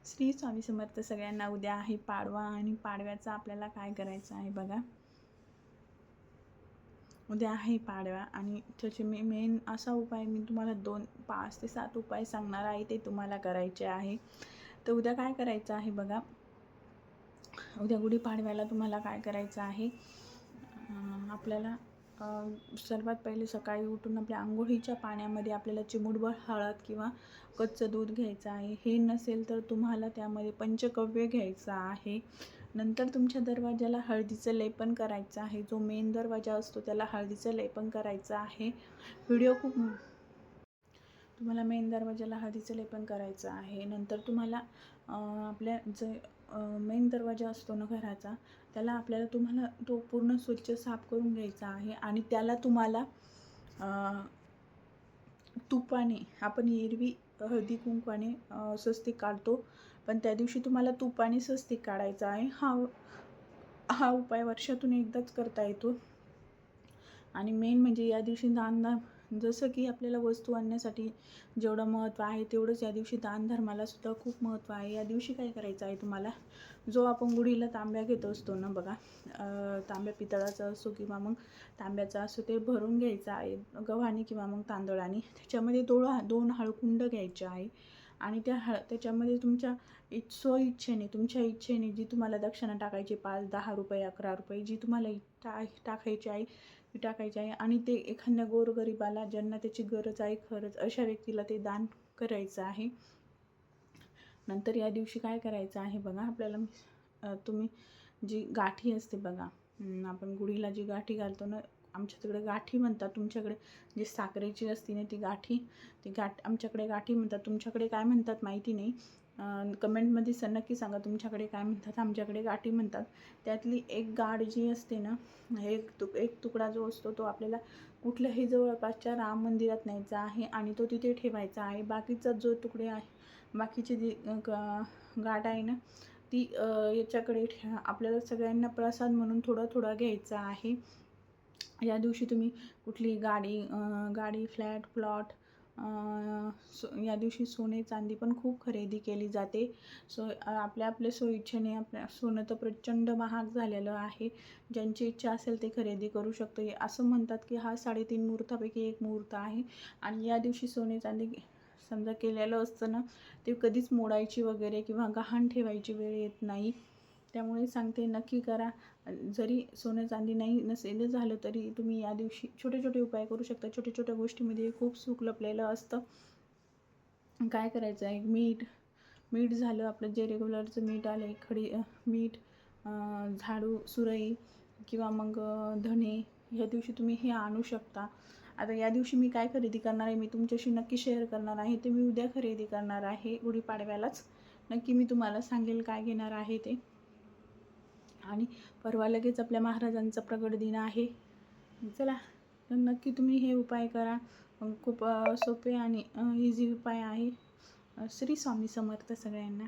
श्री स्वामी समर्थ सगळ्यांना. उद्या आहे पाडवा आणि पाडव्याचं आपल्याला काय करायचं आहे बघा. उद्या आहे पाडवा आणि त्याचे मेन असा उपाय मी तुम्हाला 5 ते 7 उपाय सांगणार आहे, ते तुम्हाला करायचे आहे. तर उद्या काय करायचं आहे बघा. उद्या गुढीपाडव्याला तुम्हाला काय करायचं आहे, आपल्याला सर्वात पहिले सकाळी उठून आपल्या अंघोळीच्या पाण्यामध्ये आपल्याला चिमूटभर हळद किंवा कच्चं दूध घ्यायचं आहे. हे नसेल तर तुम्हाला त्यामध्ये पंचकव्य घ्यायचं आहे. नंतर तुमच्या दरवाजाला हळदीचं लेपन करायचं आहे. जो मेन दरवाजा असतो त्याला हळदीचं लेपन करायचं आहे. तुम्हाला मेन दरवाजाला हळदीचं लेपन करायचं आहे. नंतर तुम्हाला आपल्या जे मेन दरवाजा असतो ना घराचा, त्याला तुम्हाला तो पूर्ण स्वच्छ साफ करून घ्यायचा आहे. आणि त्याला तुम्हाला तुपाने, आपण एरवी हळदी कुंकवाने स्वस्तिक काढतो, पण त्या दिवशी तुम्हाला तुपाने स्वस्तिक काढायचा आहे. हा उपाय वर्षातून एकदाच करता येतो. आणि मेन म्हणजे या दिवशी दानधर्म, जसं की आपल्याला वस्तू आणण्यासाठी जेवढं महत्त्व आहे तेवढंच या दिवशी दानधर्माला सुद्धा खूप महत्त्व आहे. या दिवशी काय करायचं आहे तुम्हाला, जो आपण गुढीला तांब्या घेत असतो ना बघा, तांब्या पितळाचा असो किंवा मग तांब्याचा असो, ते भरून घ्यायचं आहे गव्हाणी किंवा मग तांदळाने. त्याच्यामध्ये 2 हळकुंड घ्यायचे आहे आणि त्याच्यामध्ये तुमच्या तुमच्या इच्छेने जी तुम्हाला दक्षिणा टाकायची, 5, 10 रुपये, 11 रुपये, जी तुम्हाला टाकायची आहे टाकायचे आहे. आणि ते एखाद्या गोरगरिबाला, ज्यांना त्याची गरज आहे खरंच, अशा व्यक्तीला ते दान करायचं आहे. नंतर या दिवशी काय करायचं आहे बघा, आपल्याला तुम्ही जी गाठी असते बघा, आपण गुढीला जी गाठी घालतो ना, आमच्या तिकडे गाठी म्हणतात, तुमच्याकडे जी साखरेची असते ना ती आमच्याकडे गाठी म्हणतात, तुमच्याकडे काय म्हणतात माहिती नाही. कमेंटमध्ये नक्की सांगा तुमच्याकडे काय म्हणतात. आमच्याकडे गाठी म्हणतात. त्यातली एक गाठ जी असते ना, एक तुकडा जो असतो तो आपल्याला कुठल्याही जवळपासच्या राम मंदिरात न्यायचा आहे आणि तो तिथे ठेवायचा आहे. बाकीचा जो तुकडे आहे, बाकीची जी गाठ आहे ना, ती याच्याकडे आपल्याला सगळ्यांना प्रसाद म्हणून थोडा घ्यायचा आहे. या दिवशी तुम्ही कुठली गाडी, फ्लॅट, प्लॉट, या दिवशी सोने चांदी पण खूप खरेदी केली जाते. आपल्या सोयीच्छेने, आपल्या सोनं तर प्रचंड महाग झालेलं आहे. ज्यांची इच्छा असेल ते खरेदी करू शकतो. असं म्हणतात की हा 3.5 मुहूर्तापैकी एक मुहूर्त आहे आणि या दिवशी सोने चांदी समजा केलेलं असतं ना, ते कधीच मोडायची वगैरे किंवा गहाण ठेवायची वेळ येत नाही. त्यामुळे सांगते, नक्की करा. जरी सोनं चांदी नसेल झालं तरी तुम्ही या दिवशी छोटे उपाय करू शकता. छोट्या गोष्टीमध्ये खूप सुख लपलेलं असतं. काय करायचं आहे, मीठ झालं आपलं, जे रेग्युलरचं मीठ आलं, मीठ, झाडू, सुरई किंवा मग धणे, ह्या दिवशी तुम्ही हे आणू शकता. आता या दिवशी मी काय खरेदी करणार आहे, मी तुमच्याशी नक्की शेअर करणार आहे. ते मी उद्या खरेदी करणार आहे गुढीपाडव्यालाच. नक्की मी तुम्हाला सांगेल काय घेणार आहे ते. आणि परवा लगेच आपल्या महाराजांचा प्रगट दिन आहे. चला, तर नक्की तुम्ही हे उपाय करा. खूप सोपे आणि इझी उपाय आहे. श्री स्वामी समर्थ सगळ्यांना.